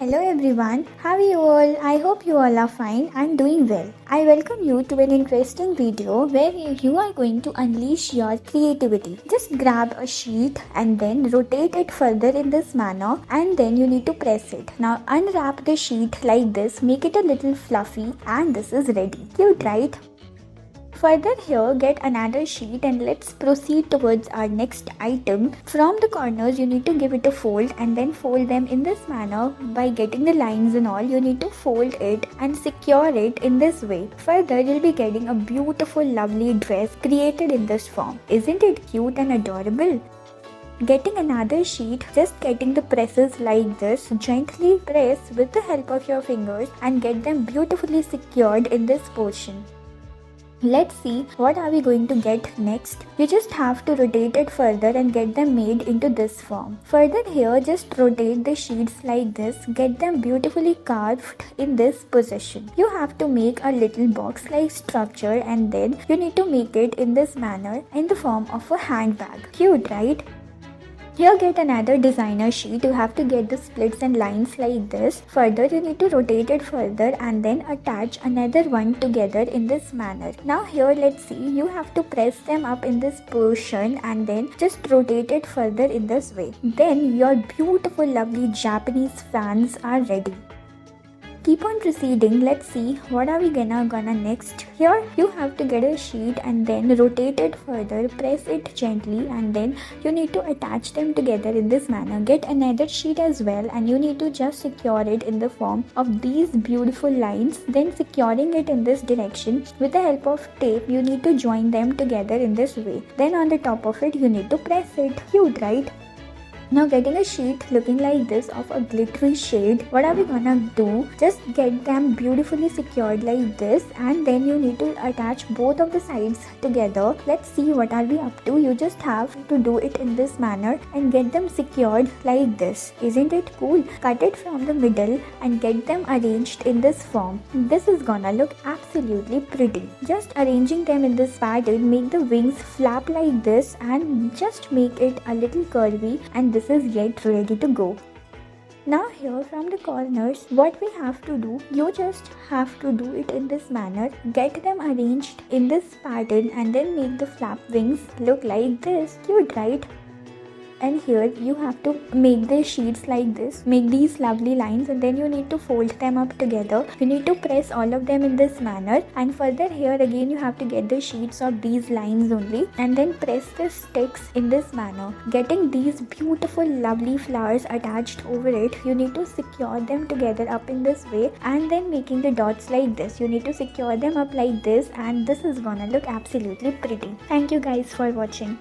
Hello everyone, how are you all? I hope you all are fine and doing well. I welcome you to an interesting video where you are going to unleash your creativity. Just grab a sheet and then rotate it further in this manner and then you need to press it. Now unwrap the sheet like this, make it a little fluffy and this is ready. Cute, right? Further here, get another sheet and let's proceed towards our next item. From the corners you need to give it a fold and then fold them in this manner. By getting the lines and all, you need to fold it and secure it in this way. Further, you'll be getting a beautiful lovely dress created in this form. Isn't it cute and adorable? Getting another sheet, just getting the presses like this, gently press with the help of your fingers and get them beautifully secured in this portion. Let's see what are we going to get next. You just have to rotate it further and get them made into this form. Further here, just rotate the sheets like this, get them beautifully carved in this position. You have to make a little box like structure and then you need to make it in this manner in the form of a handbag. Cute, right? Here get another designer sheet. You have to get the splits and lines like this. Further you need to rotate it further and then attach another one together in this manner. Now here let's see, you have to press them up in this portion and then just rotate it further in this way. Then your beautiful lovely Japanese fans are ready. Keep on proceeding. Let's see what are we gonna next. Here you have to get a sheet and then rotate it further, press it gently and then you need to attach them together in this manner. Get another sheet as well and you need to just secure it in the form of these beautiful lines. Then securing it in this direction with the help of tape, you need to join them together in this way. Then on the top of it you need to press it. Cute, right? Now getting a sheet looking like this of a glittery shade, what are we gonna do? Just get them beautifully secured like this and then you need to attach both of the sides together. Let's see what are we up to. You just have to do it in this manner and get them secured like this. Isn't it cool? Cut it from the middle and get them arranged in this form. This is gonna look absolutely pretty. Just arranging them in this pattern, make the wings flap like this and just make it a little curvy and this is yet ready to go. Now here from the corners, what we have to do, you just have to do it in this manner. Get them arranged in this pattern and then make the flap wings look like this. Cute, right? And here you have to make the sheets like this, make these lovely lines and then you need to fold them up together. You need to press all of them in this manner and further here again you have to get the sheets of these lines only and then press the sticks in this manner. Getting these beautiful lovely flowers attached over it, you need to secure them together up in this way and then making the dots like this. You need to secure them up like this and this is gonna look absolutely pretty. Thank you guys for watching.